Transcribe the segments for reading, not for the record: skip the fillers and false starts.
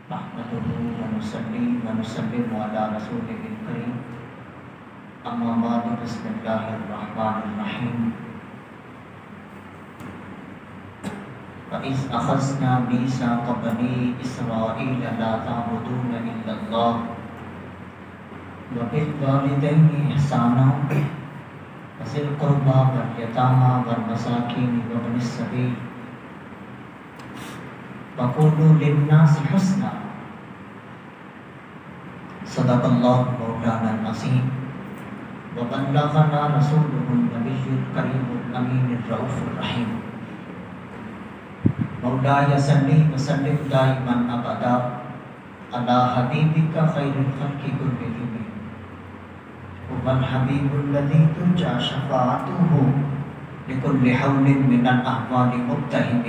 نحمده ونصلي ونسلم على رسوله الكريم أما بعد بسم الله الرحمن الرحيم وإذ أخذنا ميثاق بني إسرائيل لا تعبدون إلا الله وبالوالدين إحسانا وذي القربى واليتامى والمساكين وابن السبيل وقولوا للناس حسنا صدق الله مولانا العظيم وبلغنا رسوله النبي الكريم الأمين الرؤوف الرحيم مولاي صل وسلم دائما أبدا على حبيبك خير الخلق كلهم هو الحبيب الذي ترجى شفاعته لكل حول من الأحوال مبتهم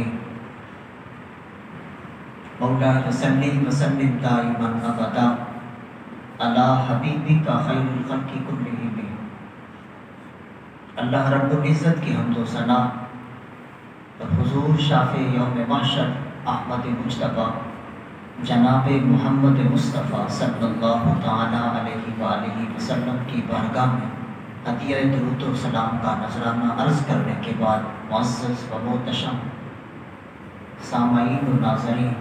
مولاي صل وسلم دائما أبدا على حبيبك خير الخلق كلهم. اللہ رب العزت کی حمد و ثنا اور حضور شافع یوم محشر احمد مجتبیٰ جناب محمد مصطفیٰ صلی اللہ تعالیٰ علیہ وآلہ وسلم کی بارگاہ میں عطیہ درود و سلام کا نذرانہ عرض کرنے کے بعد معزز و محتشم سامعین و ناظرین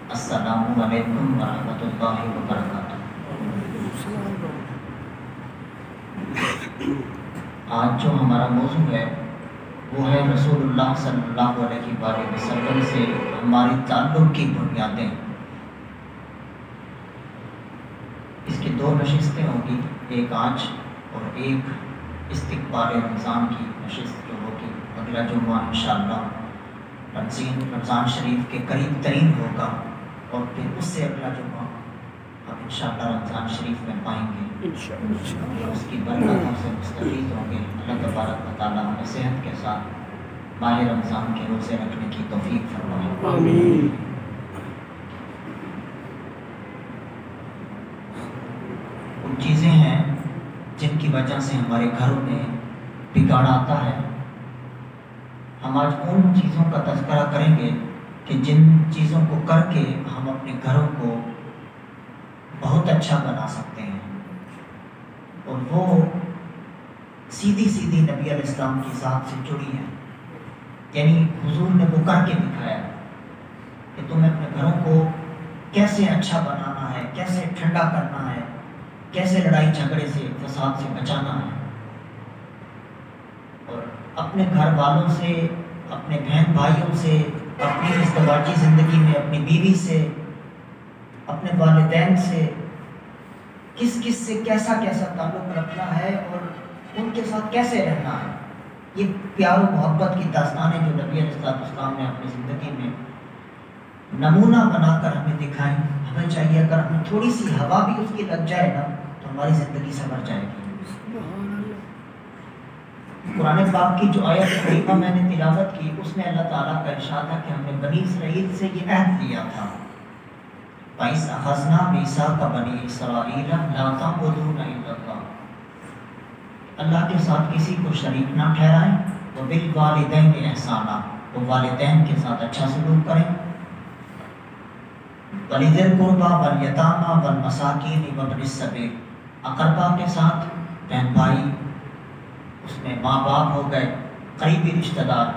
السلام علیکم ورحمۃ اللہ وبرکاتہ. آج جو ہمارا موضوع ہے وہ ہے رسول اللہ صلی اللہ علیہ وآلہ وسلم سے ہماری تعلق کی بنیادیں. اس کی دو نشستیں ہوں گی، ایک آج اور ایک استقبال رمضان کی نشست جو ہوگی اگلا جمعہ انشاءاللہ رمضان شریف کے قریب ترین ہوگا، اور پھر اس سے اگلا جمعہ ہم انشاءاللہ رمضان شریف میں پائیں گے انشاءاللہ. اس کی برکتوں سے مستفید ہوں گے. اللہ تبارک و تعالیٰ ہمیں صحت کے ساتھ ماہ رمضان کے روزے رکھنے کی توفیق فرمائے. آمین. کچھ چیزیں ہیں جن کی وجہ سے ہمارے گھروں میں بگاڑ آتا ہے. ہم آج ان چیزوں کا تذکرہ کریں گے کہ جن چیزوں کو کر کے ہم اپنے گھروں کو بہت اچھا بنا سکتے ہیں، اور وہ سیدھی سیدھی نبی علیہ السلام کی ذات سے جڑی ہیں. یعنی حضور نے وہ کر کے دکھایا کہ تمہیں اپنے گھروں کو کیسے اچھا بنانا ہے، کیسے ٹھنڈا کرنا ہے، کیسے لڑائی جھگڑے سے فساد سے بچانا ہے، اور اپنے گھر والوں سے، اپنے بہن بھائیوں سے، اپنی ازدواجی زندگی میں اپنی بیوی سے، اپنے والدین سے کس کس سے کیسا کیسا تعلق رکھنا ہے اور ان کے ساتھ کیسے رہنا ہے. یہ پیار و محبت کی داستانیں جو نبی علیہ السلام نے اپنی زندگی میں نمونہ بنا کر ہمیں دکھائیں. ہمیں چاہیے اگر ہمیں تھوڑی سی ہوا بھی اس کی لگ جائے نا تو ہماری زندگی سنور جائے گی. قرآن پاک کی جو آیت کریمہ میں نے تلاوت کی اس میں اللہ تعالیٰ کا ارشاد ہے کہ ہم نے بنی اسرائیل سے یہ عہد لیا تھا، وَإِذْ أَخَذْنَا مِيثَاقَ بَنِي إِسْرَائِيلَ لَا تَعْبُدُونَ إِلَّا اللَّهَ. اللہ کے ساتھ کسی کو شریک نہ ٹھہرائیں. وَبِالْوَالِدَيْنِ إِحْسَانًا، وہ والدین کے ساتھ اچھا سلوک کریں. وَلِذِي الْقُرْبَى وَالْيَتَامَى وَالْمَسَاكِينِ وَابْنِ السَّبِيلِ، اقربا کے ساتھ، بہن بھائی، اس میں ماں باپ ہو گئے، قریبی رشتہ دار،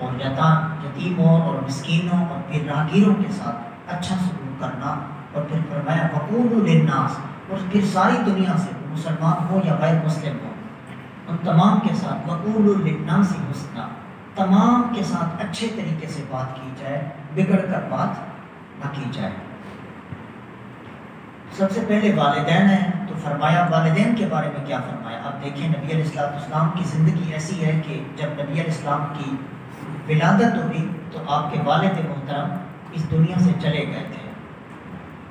اور یتیموں اور مسکینوں اور پھر راہگیروں کے ساتھ اچھا سلوک کرنا. اور پھر فرمایا وَقُولُوا لِلنَّاسِ، اور پھر ساری دنیا سے مسلمان ہو یا غیر مسلم ہو ان تمام کے ساتھ وَقُولُوا لِلنَّاسِ حُسْنًا، تمام کے ساتھ اچھے طریقے سے بات کی جائے، بگڑ کر بات نہ کی جائے. سب سے پہلے والدین ہیں تو فرمایا والدین کے بارے میں کیا فرمایا. اب دیکھیں نبی علیہ السلام کی زندگی ایسی ہے کہ جب نبی علیہ السلام کی ولادت ہوئی تو آپ کے والد محترم اس دنیا سے چلے گئے تھے،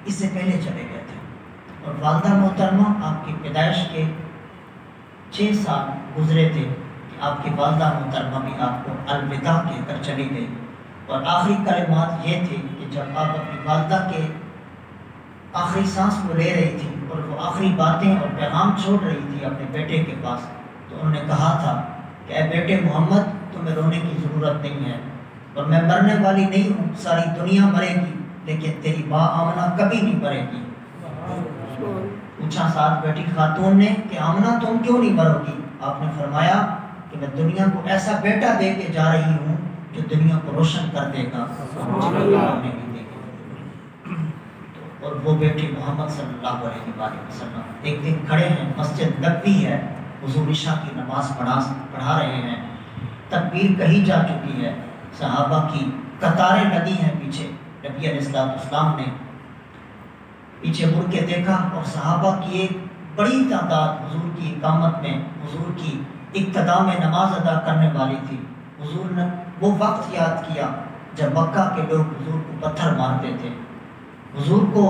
اس سے پہلے چلے گئے تھے. اور والدہ محترمہ آپ کی پیدائش کے 6 سال گزرے تھے کہ آپ کی والدہ محترمہ بھی آپ کو الوداع کہہ کر چلی گئی. اور آخری کلمات یہ تھے کہ جب آپ اپنی والدہ کے آخری سانس کو لے رہی تھی اور وہ آخری باتیں اور پیغام چھوڑ رہی تھی اپنے بیٹے کے پاس، تو انہوں نے کہا تھا کہ اے بیٹے محمد، تمہیں رونے کی ضرورت نہیں ہے، اور میں مرنے والی نہیں ہوں، ساری دنیا مرے گی لیکن تیری ماں آمنہ کبھی نہیں مرے گی۔ پوچھا ساتھ بیٹھی خاتون نے کہ آمنہ تم کیوں نہیں مرو گی؟ آپ نے فرمایا کہ میں دنیا کو ایسا بیٹا دے کے جا رہی ہوں جو دنیا کو روشن کر دے گا اور وہ بیٹی محمد صلی اللہ علیہ وآلہ وسلم ایک دن کھڑے ہیں، مسجد نبوی ہے، حضور عشاء کی نماز پڑھا رہے ہیں، تکبیر کہی جا چکی ہے، صحابہ کی قطاریں لگی ہیں پیچھے۔ نبی علیہ السلام نے پیچھے مڑ کے دیکھا اور صحابہ کی ایک بڑی تعداد حضور کی اقامت میں، حضور کی اقتداء میں نماز ادا کرنے والی تھی۔ حضور نے وہ وقت یاد کیا جب مکہ کے لوگ حضور کو پتھر مارتے تھے، حضور کو،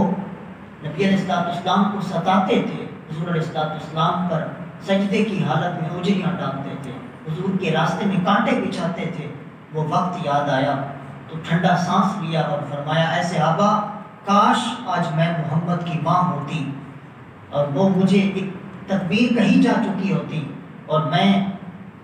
نبی علیہ السلام کو ستاتے تھے، حضور علیہ السلام پر سجدے کی حالت میں اجریاں ڈالتے تھے، حضور کے راستے میں کانٹے بچھاتے تھے۔ وہ وقت یاد آیا تو ٹھنڈا سانس لیا اور فرمایا، اے صحابہ کاش آج میں محمد کی ماں ہوتی اور وہ مجھے ایک تکبیر کہی جا چکی ہوتی اور میں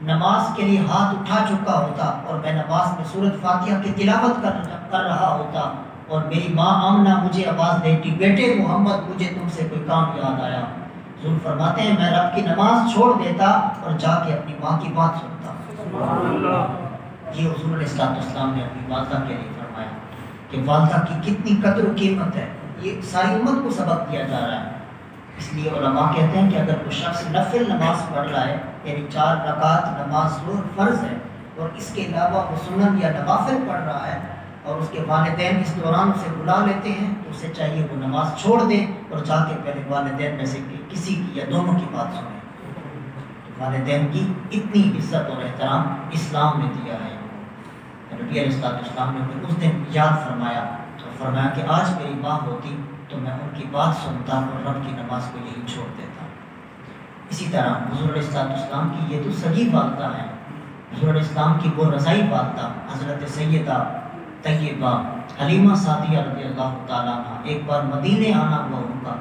نماز کے لیے ہاتھ اٹھا چکا ہوتا اور میں نماز میں سورۃ فاتحہ کی تلاوت کر رہا ہوتا اور میری ماں آمنہ مجھے آواز دیتی، بیٹے محمد مجھے تم سے کوئی کام یاد آیا۔ حضور فرماتے ہیں میں رب کی نماز چھوڑ دیتا اور جا کے اپنی ماں کی بات سنتا۔ یہ حضور علیہ السلام نے اپنی والدہ کے لیے فرمایا کہ والدہ کی کتنی قدر و قیمت ہے، یہ ساری امت کو سبق دیا جا رہا ہے۔ اس لیے علماء کہتے ہیں کہ اگر کوئی شخص نفل نماز پڑھ رہا ہے، یعنی 4 رکعت نماز ظہر فرض ہے اور اس کے علاوہ وہ سنن یا نوافل پڑھ رہا ہے اور اس کے والدین اس دوران اسے بلا لیتے ہیں تو اسے چاہیے وہ نماز چھوڑ دے اور جا کے پہلے والدین میں سے کسی کی یا دونوں کی بات سنیں۔ والدین کی اتنی عزت اور احترام اسلام نے دیا ہے۔ نبی علیہ السلام نے اس دن یاد فرمایا تو فرمایا کہ آج میری ماں ہوتی تو میں ان کی بات سنتا اور رب کی نماز کو یہی چھوڑ دیتا۔ اسی طرح حضور علیہ السلام کی یہ تو سگی والدہ ہیں، حضور علیہ السلام کی وہ رضائی والدہ حضرت سیدہ طیبہ حلیمہ سعدیہ رضی اللہ تعالیٰ عنہ، ایک بار مدینے آنا ہوا ان کا،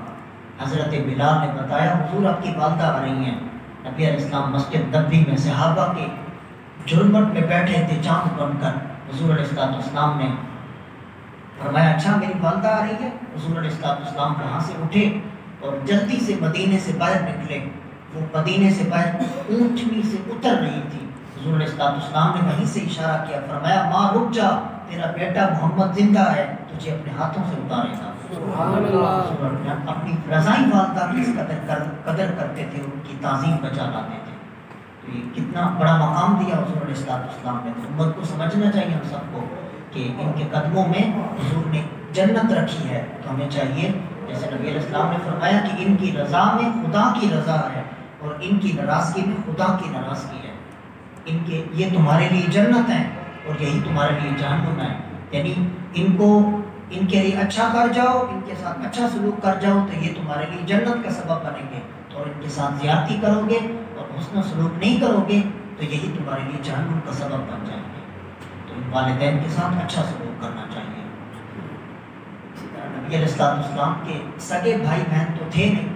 حضرت بلال نے بتایا حضور آپ کی والدہ آ رہی ہیں۔ نبی علیہ السلام مسجد نبوی میں صحابہ کے جھرمٹ میں بیٹھے تھے چاند بن کر، حضور علیہ السلام نے فرمایا اچھا میری والدہ آ رہی ہے۔ حضور علیہ السلام وہاں سے اٹھے اور جلدی سے مدینے سے باہر نکلے۔ وہ مدینے سے باہر اونٹنی سے اتر رہی تھی، حضور علیہ السلام نے وہیں سے اشارہ کیا، فرمایا ماں رک جا، تیرا بیٹا محمد زندہ ہے، تجھے اپنے ہاتھوں سے اتارے گا۔ اپنی رضائی والدہ کی اس قدر کرتے تھے، ان کی تعظیم بچا لاتے تھے۔ تو یہ کتنا بڑا مقام دیا حضور علیہ السلام نے۔ امت کو سمجھنا چاہیے ہم سب کو کہ ان کے قدموں میں حضور نے جنت رکھی ہے، تو ہمیں چاہیے جیسے نبی علیہ السلام نے فرمایا کہ ان کی رضا میں خدا کی رضا ہے اور ان کی ناراضگی میں خدا کی ناراضگی ہے۔ ان کے یہ تمہارے لیے جنت ہے اور یہی تمہارے لیے جہنم ہے، یعنی ان کے لیے اچھا کر جاؤ، ان کے ساتھ اچھا سلوک کر جاؤ تو یہ تمہارے لیے جنت کا سبب بنیں گے، اور ان کے ساتھ زیادتی کرو گے اور حسن سلوک نہیں کرو گے تو یہی تمہارے لیے جہنم کا سبب بن جائیں گے۔ تو ان والدین کے ساتھ اچھا سلوک کرنا چاہیے۔ اسی طرح نبی علیہ السلام کے سگے بھائی بہن تو تھے نہیں،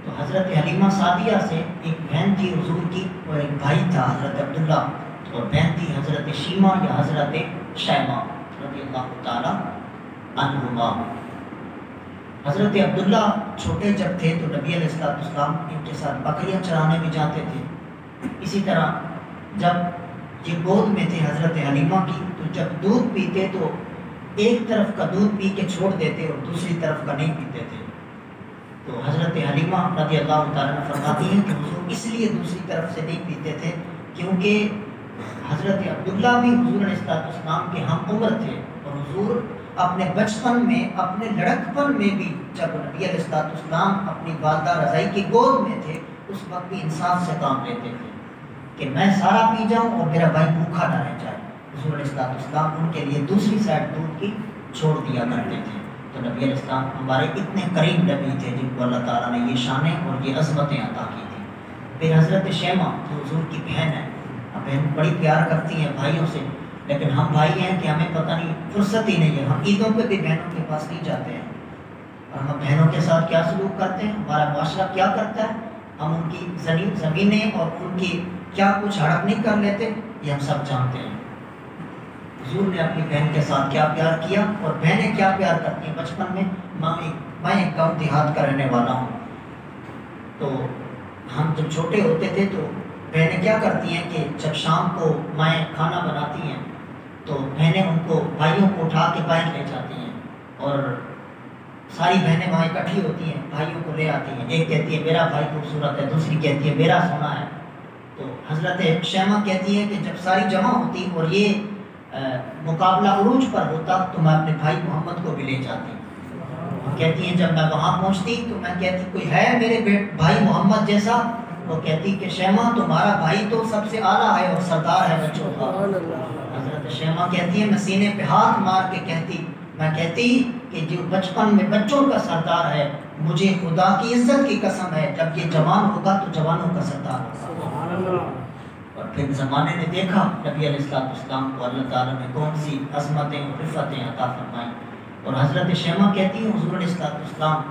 تو حضرت حلیمہ سعدیہ سے ایک بہن تھی حضور کی اور ایک بھائی تھا حضرت عبداللہ، اور بہن تھی حضرت شیمہ یا حضرت شیمہ رضی اللہ تعالیٰ عنہما۔ حضرت عبداللہ چھوٹے جب تھے تو نبی علیہ السلام ان کے ساتھ بکریاں چرانے بھی جاتے تھے۔ اسی طرح جب یہ گود میں تھے حضرت حلیمہ کی تو جب دودھ پیتے تو ایک طرف کا دودھ پی کے چھوڑ دیتے اور دوسری طرف کا نہیں پیتے تھے۔ تو حضرت حلیمہ رضی اللہ تعالیٰ عنہ فرماتی ہیں کہ حضور اس لیے دوسری طرف سے نہیں پیتے تھے کیونکہ حضرت عبداللہ بھی حضور علیہ السلام کے ہم عمر تھے، اور حضور اپنے بچپن میں اپنے لڑکپن میں بھی جب نبی علیہ السلام اپنی والدہ رضائی کی گود میں تھے اس وقت بھی انصاف سے کام لیتے تھے کہ میں سارا پی جاؤں اور میرا بھائی بھوکا نہ رہ جائے۔ حضور علیہ السلام ان کے لیے دوسری سائڈ دودھ کی چھوڑ دیا کرتے تھے۔ تو نبی علیہ السلام ہمارے اتنے قریب نبی تھے جن کو اللہ تعالیٰ نے یہ شانیں اور یہ عظمتیں عطا کی تھیں۔ پھر حضرت شیمہ جو حضور کی بہن ہے، بہن بڑی پیار کرتی ہیں بھائیوں سے، لیکن ہم بھائی ہیں کہ ہمیں پتہ نہیں فرصت ہی نہیں ہے، ہم عیدوں پہ بھی بہنوں کے پاس نہیں جاتے ہیں، اور ہم بہنوں کے ساتھ کیا سلوک کرتے ہیں، ہمارا معاشرہ کیا کرتا ہے، ہم ان کی زمینیں اور ان کی کیا کچھ ہڑپ نہیں کر لیتے، یہ ہم سب جانتے ہیں۔ حضور نے اپنی بہن کے ساتھ کیا پیار کیا اور بہنیں کیا پیار کرتی ہیں بچپن میں. میں ایک گاؤں دیہات کا رہنے والا ہوں. تو ہم جب چھوٹے ہوتے تھے تو بہنیں کیا کرتی ہیں کہ جب شام کو مائیں کھانا بناتی ہیں تو بہنیں ان کو بھائیوں کو اٹھا کے باہر لے جاتی ہیں اور ساری بہنیں وہاں اکٹھی ہوتی ہیں, بھائیوں کو لے آتی ہیں. ایک کہتی ہے میرا بھائی خوبصورت ہے, دوسری کہتی ہے میرا سونا ہے. تو حضرت شیمہ کہتی ہے کہ جب ساری جمع ہوتی اور یہ مقابلہ عروج پر ہوتا تو میں اپنے بھائی محمد کو بھی لے جاتی. کہتی ہیں جب میں وہاں پہنچتی تو میں کہتی کوئی ہے میرے بھائی محمد جیسا؟ وہ کہتی کہ شیمہ تمہارا بھائی تو سب سے اعلیٰ ہے اور سردار ہے بچوں کا. حضرت شیمہ کہتی ہے میں سینے پہ ہاتھ مار کے کہتی کہ جو بچپن میں بچوں کا سردار ہے, مجھے خدا کی عزت کی قسم ہے جب یہ جوان ہوگا تو جوانوں کا سردار ہوگا. اور پھر زمانے نے دیکھا نبی علیہ السلام کو اللہ تعالیٰ نے کون سی عظمتیں اور رفعتیں عطا فرمائیں. اور حضرت شیمہ کہتی ہیں حضور علیہ السلام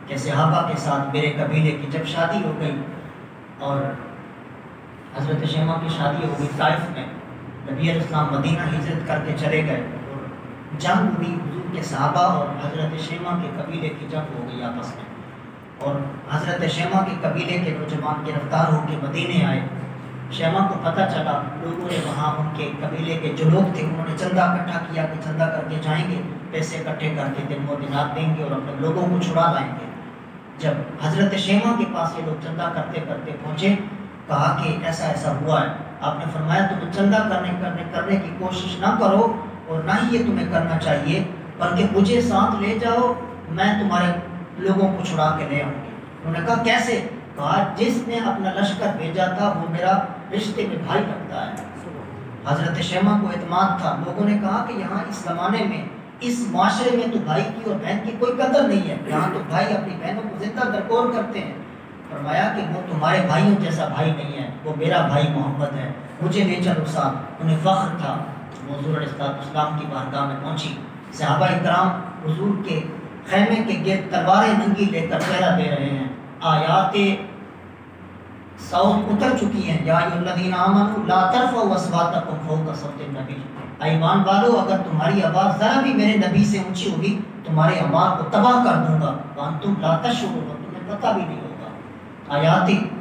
کے صحابہ کے ساتھ میرے قبیلے کی جب شادی ہو گئی اور حضرت شیمہ کی شادی ہو گئی طائف میں, نبی علیہ السلام مدینہ ہجرت کر کے چلے گئے اور جنگ ہوئی حضور کے صحابہ اور حضرت شیمہ کے قبیلے کی جنگ ہو گئی آپس میں. اور حضرت شیمہ کے قبیلے کے نوجوان گرفتار ہو کے مدینے آئے. شیمہ کو پتہ چلا, لوگوں نے وہاں ان کے قبیلے کے جو لوگ تھے انہوں نے چندہ اکٹھا کیا کہ چندہ کر کے جائیں گے, پیسے اکٹھے کر کے دن و دینار دیں گے اور اپنے لوگوں کو چھڑا لائیں گے. جب حضرت شیمہ کے پاس یہ لوگ چندہ کرتے کرتے پہنچے, کہا کہ ایسا ایسا ہوا ہے. آپ نے فرمایا تمہیں چندہ کرنے کی کوشش نہ کرو اور نہ ہی یہ تمہیں کرنا چاہیے, بلکہ مجھے ساتھ لے جاؤ, میں تمہارے لوگوں کو چھڑا کے لے آؤں گی. انہوں نے کہا کیسے؟ کہا جس نے اپنا لشکر بھیجا تھا وہ میرا رشتے میں بھائی لگتا ہے. حضرت شیمہ کو اعتماد تھا. لوگوں نے کہا کہ یہاں اس زمانے میں اس معاشرے میں تو بھائی کی اور بہن کی کوئی قدر نہیں ہے, یہاں تو بھائی اپنی بہنوں کو زندہ درکور کرتے ہیں. فرمایا کہ وہ تمہارے بھائیوں جیسا بھائی نہیں ہے, وہ میرا بھائی محمد ہے, مجھے لے چلو ساتھ. انہیں فخر تھا. حضور علیہ السلام کی بارگاہ میں پہنچی. صحابہ کرام حضور کے خیمے کے گرد تلواریں ننگی لے کر پہرا دے رہے ہیں. آیات صوت اتر چکی ہیں, یا ایھا الذین آمنوا لا ترفعوا اصواتکم فوق صوت النبی. ایمان والو اگر تمہاری آواز ذرا بھی میرے نبی سے اونچی ہوگی تمہارے اعمال کو تباہ کر دوں گا. وانتم لا تشعرون, تمہیں پتہ بھی نہیں ہوگا.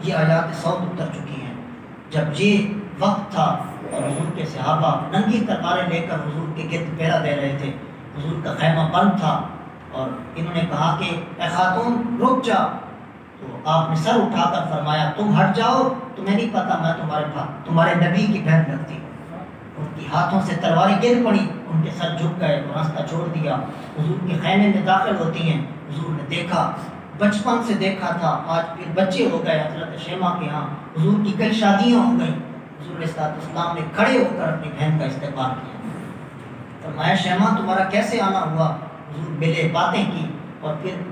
یہ آیات صوت اتر چکی ہیں. جب یہ وقت تھا اور حضور کے صحابہ ننگی تلواریں لے کر حضور کے گرد پہرا دے رہے تھے, حضور کا خیمہ بند تھا اور انہوں نے کہا کہ اے خاتون رک جا. تو آپ نے سر اٹھا کر فرمایا تم ہٹ جاؤ, تمہیں نہیں پتا میں تمہارے نبی کی بہن لگتی ہوں. ان کی ہاتھوں سے تلواریں گر پڑی, ان کے سر جھک گئے اور راستہ چھوڑ دیا. حضور کے خیمے میں داخل ہوتی ہیں. حضور نے دیکھا, بچپن سے دیکھا تھا, آج پھر بچے ہو گئے. حضرت شیمہ کے ہاں حضور کی کئی شادیاں ہو گئیں. حضور علیہ السلام نے کھڑے ہو کر اپنی بہن کا استقبال کیا. فرمایا شیمہ تمہارا کیسے آنا ہوا؟ حضور ملے, باتیں کی اور پھر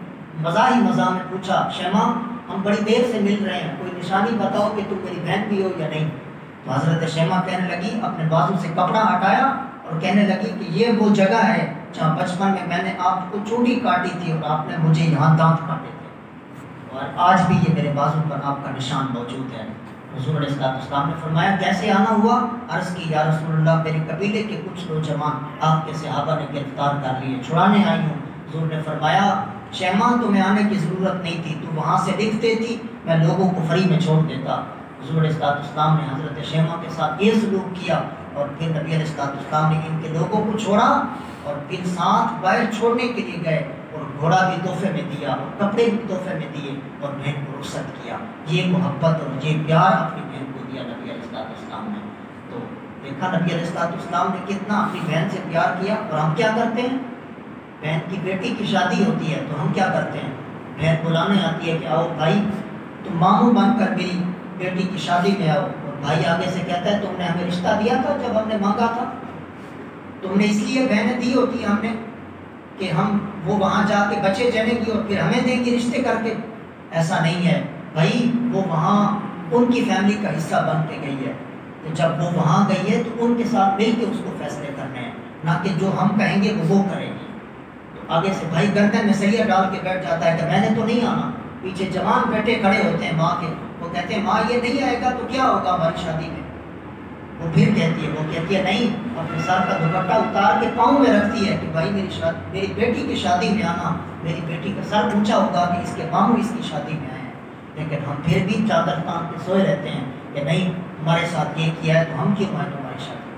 مزاحی مزاح میں پوچھا شیمہ ہم بڑی دیر سے مل رہے ہیں, کوئی نشانی بتاؤ کہ تم میری بہن بھی ہو یا نہیں. تو حضرت شیمہ کہنے لگی, اپنے بازو سے کپڑا ہٹایا اور کہنے لگی کہ یہ وہ جگہ ہے جہاں بچپن میں نے آپ کو چونڈی کاٹی تھی اور آپ نے مجھے یہاں دانت کاٹے تھے اور آج بھی یہ میرے بازو پر آپ کا نشان موجود ہے. حضور علیہ السلام نے فرمایا کیسے آنا ہوا؟ عرض کی یا رسول اللہ میرے قبیلے کے کچھ نوجوان آپ کے صحابہ نے گرفتار کر لیے, چھڑانے آئی ہوں. حضور نے فرمایا شیمہ تمہیں آنے کی ضرورت نہیں تھی, تو وہاں سے لکھ دیتی, میں لوگوں کو فری میں چھوڑ دیتا. حضور علیہ السلام نے حضرت شیمہ کے ساتھ یہ سلوک کیا اور پھر نبی علیہ السلام نے ان کے لوگوں کو چھوڑا اور پھر ساتھ باہر چھوڑنے کے لیے گئے اور گھوڑا بھی تحفے میں دیا اور کپڑے بھی تحفے میں دیے اور بہن کو رخصت کیا. یہ محبت اور یہ پیار اپنی بہن کو دیا نبی علیہ السلام نے. تو دیکھا نبی علیہ السلام نے کتنا اپنی بہن سے پیار کیا. اور ہم کیا کرتے ہیں؟ بہن کی بیٹی کی شادی ہوتی ہے تو ہم کیا کرتے ہیں؟ بہن بلانے آتی ہے کہ آؤ بھائی تم ماموں بن کر میری بیٹی کی شادی میں آؤ, اور بھائی آگے سے کہتا ہے تم نے ہمیں رشتہ دیا تھا جب ہم نے مانگا تھا, تم نے اس لیے بہنیں دی ہوتی ہم نے کہ ہم وہ وہاں جا کے بچے جنے گی اور پھر ہمیں دیں گی رشتے کر کے. ایسا نہیں ہے بھائی, وہ وہاں ان کی فیملی کا حصہ بن کے گئی ہے, تو جب وہ وہاں گئی ہے تو ان کے ساتھ مل کے اس کو فیصلے کرنے ہیں, نہ کہ جو ہم کہیں گے وہ کرے گی. تو آگے سے بھائی گردن میں سریہ ڈال کے بیٹھ جاتا ہے کہ میں نے تو نہیں آنا. پیچھے جوان بیٹے کھڑے ہوتے ہیں ماں کے, وہ کہتے ہیں ماں یہ نہیں آئے گا تو کیا ہوگا ہماری شادی میں؟ وہ پھر کہتی ہے نہیں اپنے سر کا دوپٹہ اتار کے پاؤں میں رکھتی ہے کہ بھائی میری بیٹی کی شادی میں آنا، میری بیٹی کا سر اونچا ہوگا کہ اس کے ماموں اس کی شادی میں آئے ہیں، لیکن ہم پھر بھی چادر تان کے سوئے رہتے ہیں کہ نہیں ہمارے ساتھ یہ کیا ہے تو ہم کیوں آئیں تمہاری شادی۔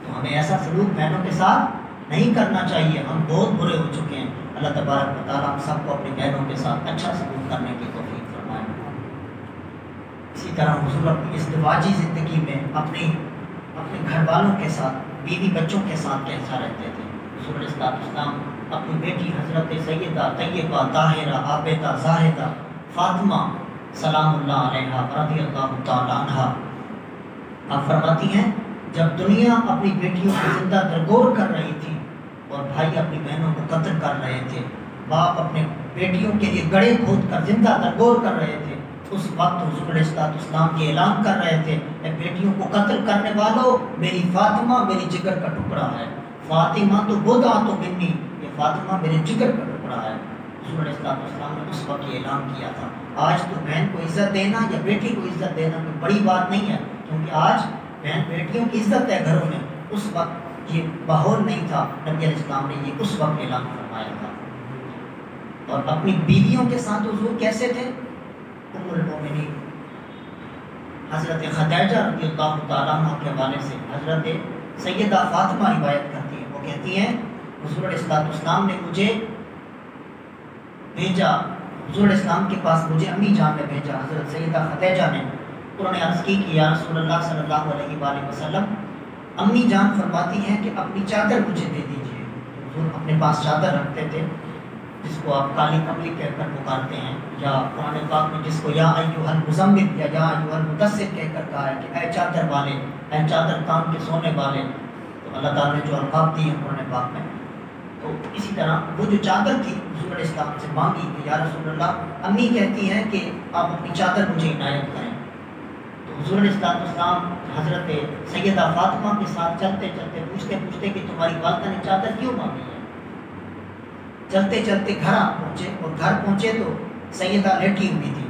تو ہمیں ایسا سلوک بہنوں کے ساتھ نہیں کرنا چاہیے، ہم بہت برے ہو چکے ہیں۔ اللہ تبارک و تعالیٰ ہم سب کو اپنی بہنوں کے ساتھ اچھا سلوک کرنے کی توفیق فرمائے۔ اسی طرح حضور اپنی ازدواجی زندگی میں اپنے گھر والوں کے ساتھ، بیوی بچوں کے ساتھ کیسا رہتے تھے۔ حضور علیہ السلام اپنی بیٹی حضرت سیدہ طیبہ طاہرہ عابدہ زاہدہ فاطمہ سلام اللہ علیہا رضی اللہ تعالیٰ عنہا، آپ فرماتی ہیں جب دنیا اپنی بیٹیوں کو زندہ درگور کر رہی تھی اور بھائی اپنی بہنوں کو قتل کر رہے تھے، باپ اپنے بیٹیوں کے لیے گڑھے کھود کر زندہ درگور کر رہے تھے، اس وقت حضور علیہ السلام یہ اعلان کر رہے تھے کہ بیٹیوں کو قتل کرنے والوں، میری فاطمہ میری جگر کا ٹکڑا ہے، فاطمہ تو بضعہ منی، یہ فاطمہ میرے جگر کا ٹکڑا ہے۔ حضور علیہ السلام نے اس وقت یہ اعلان کیا تھا۔ آج تو بہن کو عزت دینا یا بیٹی کو عزت دینا کوئی بڑی بات نہیں ہے، کیونکہ آج بہن بیٹیوں کی عزت ہے گھروں میں، اس وقت یہ ماحول نہیں تھا، نبی علیہ السلام نے یہ اس وقت اعلان فرمایا تھا۔ اور اپنی بیویوں کے ساتھ حضور کیسے تھے؟ ام المومنین حضرت خدیجہ رضی اللہ تعالیٰ عنہ کے حوالے سے حضرت سیدہ فاطمہ روایت کرتی ہیں، وہ کہتی ہیں حضور علیہ السلام نے مجھے بھیجا، حضور علیہ السلام کے پاس مجھے امی جان نے بھیجا، حضرت سیدہ خدیجہ نے، انہوں نے عرض کی کہ یا رسول اللہ صلی اللہ علیہ وآلہ وسلم، امی جان فرماتی ہیں کہ اپنی چادر مجھے دے دیجیے۔ حضور اپنے پاس چادر رکھتے تھے جس کو آپ کالی کملی کہہ کر پکارتے ہیں، یا قرآن پاک میں جس کو یا ایھا المزمل یا ایھا المدثر کہہ کر کہا ہے کہ اے چادر والے، اے چادر تان کے سونے والے، تو اللہ تعالیٰ نے جو القاب دی ہیں قرآن پاک میں، تو اسی طرح وہ جو چادر تھی حضور علیہ السلام سے مانگی کہ یا رسول اللہ، امی کہتی ہیں کہ آپ اپنی چادر مجھے عنایت کریں۔ تو حضور علیہ السلام حضرت سیدہ فاطمہ کے ساتھ چلتے چلتے پوچھتے کہ تمہاری والدہ نے چادر کیوں مانگی ہے؟ چلتے چلتے گھر پہنچے، اور گھر پہنچے تو سیدہ لیٹی ہوئی تھی،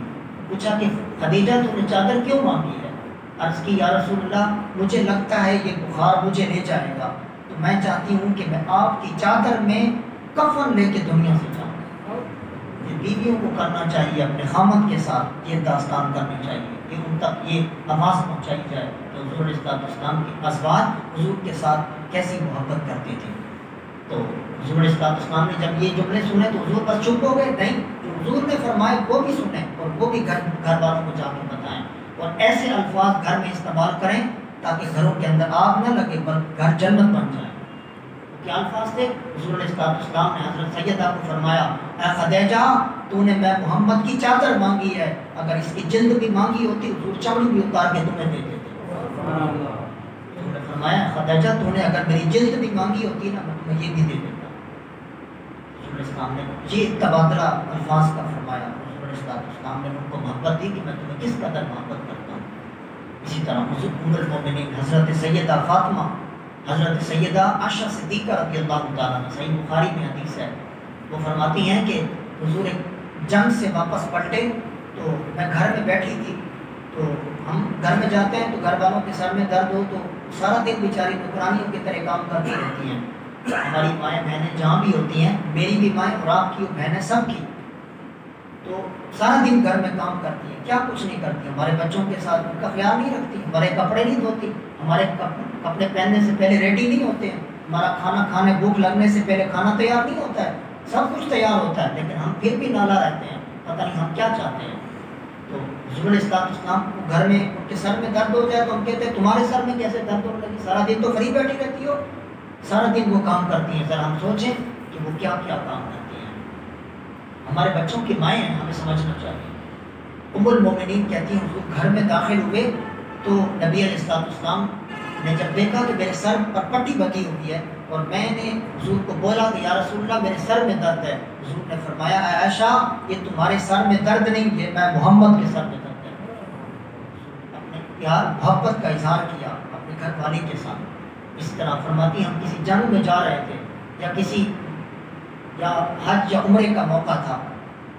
پوچھا کہ خدیجہ تم نے چادر کیوں مانگی ہے؟ عرض کی یا رسول اللہ، مجھے لگتا ہے یہ بخار مجھے لے جائے گا، تو میں چاہتی ہوں کہ میں آپ کی چادر میں کفن لے کے دنیا سے جاؤں۔ یہ بیویوں کو کرنا چاہیے، اپنے خامد کے ساتھ یہ داستان کرنی چاہیے کہ ان تک یہ آواز پہنچائی جائے کہ حضور علیہ السلام کی ازواج حضور کے ساتھ کیسی محبت کرتی تھی۔ تو حضور علیہ السلام نے جب یہ جملے سنے تو حضور بس چپ ہو گئے، نہیں، جو حضور نے فرمائے وہ بھی سنیں اور وہ بھی گھر والوں کو جا کے بتائیں، اور ایسے الفاظ گھر میں استعمال کریں تاکہ گھروں کے اندر آگ نہ لگے بلکہ گھر جنت بن جائے۔ کیا الفاظ تھے؟ حضور علیہ السلام نے حضرت سیدہ کو فرمایا اے خدیجہ، تو نے میں محمد کی چادر مانگی ہے، اگر اس کی جلد بھی مانگی ہوتی حضور چمڑی بھی اتار کے تمہیں دے دیتے۔ حضور نے فرمایا خدیجہ، تو نے اگر میری جلد بھی مانگی ہوتی نا میں تمہیں یہ بھی دے دیتا۔ حضور علیہ السلام نے یہ تبادلہ الفاظ کا فرمایا۔ حضور علیہ السلام نے ان کو محبت دی کہ میں تمہیں کس قدر محبت کرتا ہوں۔ اسی طرح حضور ام المومنین حضرت سیدہ فاطمہ، حضرت سیدہ عائشہ صدیقہ رضی اللہ تعالیٰ عنہ، صحیح بخاری میں حدیث ہے، وہ فرماتی ہیں کہ حضور ایک جنگ سے واپس پلٹے تو میں گھر میں بیٹھی تھی، تو ہم گھر میں جاتے ہیں تو گھر والوں کے سر میں درد ہو تو سارا دن بیچاری نوکرانیوں کی طرح کام کرتی رہتی ہیں۔ ہماری مائیں بہنیں جہاں بھی ہوتی ہیں، میری بھی مائیں اور آپ کی بہنیں سب کی، تو سارا دن گھر میں کام کرتی ہیں، کیا کچھ نہیں کرتی، ہمارے بچوں کے ساتھ ان کا خیال نہیں رکھتی، ہمارے کپڑے نہیں دھوتی، ہمارے کپڑے پہننے سے پہلے ریڈی نہیں ہوتے ہیں، ہمارا کھانا کھانے بھوک لگنے سے پہلے کھانا تیار نہیں ہوتا ہے، سب کچھ تیار ہوتا ہے، لیکن ہم پھر بھی نالا رہتے ہیں، پتہ نہیں ہم کیا چاہتے ہیں۔ تو حضور علیہ السلام کو گھر میں ان کے سر میں درد ہو جائے تو ہم کہتے ہیں تمہارے سر میں کیسے درد ہونے لگی، سارا دن تو فری بیٹھی رہتی ہو، سارا دن وہ کام کرتی ہیں، ذرا ہم سوچیں کہ وہ کیا کیا کام کرتی ہیں۔ ہمارے بچوں کی مائیں ہیں، ہمیں سمجھنا چاہیے۔ ام المومنین کہتی ہیں حضور گھر میں داخل ہوئے تو نبی علیہ السلام نے جب دیکھا کہ میرے سر پر پٹی بندھی ہوئی ہے اور میں نے حضور کو بولا کہ یا رسول اللہ میرے سر میں درد ہے، حضور نے فرمایا اے عائشہ یہ تمہارے سر میں درد نہیں، یہ میں محمد کے سر میں درد ہے۔ اپنے پیار محبت کا اظہار کیا اپنے گھر والی کے ساتھ۔ اس طرح فرماتی ہم کسی جنگ میں جا رہے تھے یا حج یا عمرے کا موقع تھا،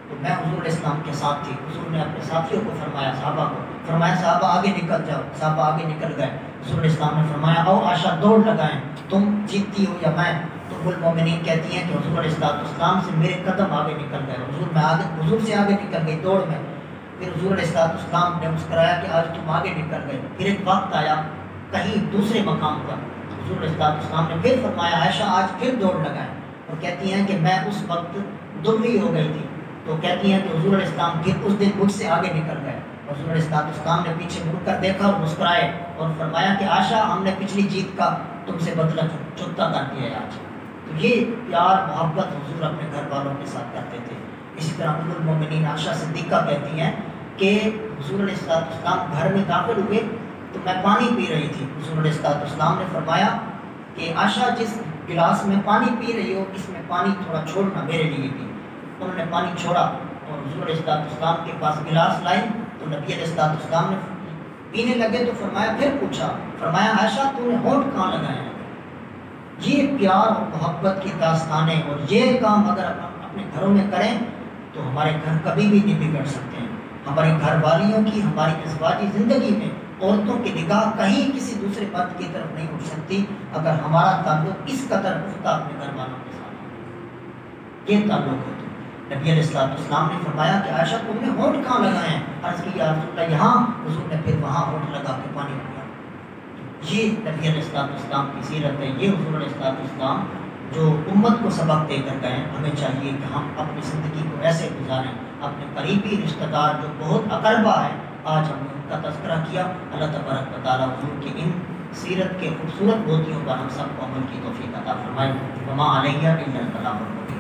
تو میں حضور علیہ السلام کے ساتھ تھی. حضور نے اپنے ساتھیوں کو فرمایا، صحابہ کو فرمایا صحابہ آگے نکل جاؤ. صحابہ آگے نکل گئے. حضور علیہ السلام نے فرمایا او عائشہ دوڑ لگائیں، تم جیتتی ہو یا میں. تو ام المومنین کہتی ہیں کہ حضور علیہ السلام سے میرے قدم آگے نکل گئے، حضور سے آگے نکل گئی دوڑ میں. پھر حضور علیہ السلام نے مسکرایا کہ آج تم آگے نکل گئے. پھر ایک وقت آیا کہیں دوسرے مقام پر، حضور علیہ السلام نے پھر فرمایا عائشہ آج پھر دوڑ لگائیں. اور کہتی ہیں کہ میں اس وقت دبلی ہو گئی تھی. تو کہتی ہیں کہ حضور علیہ السلام پھر اس دن مجھ سے آگے نکل گئے. حضور علیہ السلام نے پیچھے مڑ کر دیکھا اور مسکرائے اور فرمایا کہ عائشہ ہم نے پچھلی جیت کا تم سے بدلہ چکتا کر دیا ہے آج. تو یہ پیار محبت حضور اپنے گھر والوں کے ساتھ کرتے تھے. اسی طرح ام المومنین عائشہ صدیقہ کہتی ہیں کہ حضور علیہ السلام گھر میں داخل ہوئے تو میں پانی پی رہی تھی. حضور علیہ السلام نے فرمایا کہ عائشہ جس گلاس میں پانی پی رہی ہو اس میں پانی تھوڑا چھوڑنا میرے لیے بھی. انہوں نے پانی چھوڑا اور حضور علیہ السلام کے پاس گلاس لائی تو نبی علیہ السلام نے پینے لگے تو فرمایا پھر پوچھا، فرمایا عائشہ تم نے ہونٹ کہاں لگائے ہیں؟ یہ پیار اور محبت کی داستانیں اور یہ کام اگر اپنے گھروں میں کریں تو ہمارے گھر کبھی بھی نہیں بگڑ سکتے ہیں. ہماری گھر والیوں کی ہماری ازواجی زندگی میں عورتوں کی نگاہ کہیں کسی دوسرے مرد کی طرف نہیں اٹھ سکتی اگر ہمارا تعلق اس قدر پختہ اپنے گھر والوں کے ساتھ ہو. یہ تعلق ہو. تو نبی علیہ السلام نے فرمایا کہ عائشہ تم نے ہونٹ کہاں لگائے ہیں؟ عرض کی یا رسول اللہ یہاں. حضور نے پھر وہاں ہونٹ لگا کے پانی پیا. یہ نبی علیہ السلام کی سیرت ہے. یہ حضور علیہ السلام جو امت کو سبق دے کر گئے. ہمیں چاہیے کہ ہم اپنی زندگی کو ایسے گزاریں. اپنے قریبی رشتہ دار جو بہت اقربا ہے آج ہم نے ان کا تذکرہ کیا. اللہ تبارک و تعالیٰ حضور کی ان سیرت کے خوبصورت گوتیوں پر ہم سب کو عمل کی توفیق عطا فرمائے. وما علیہ الا البلاغ المبین.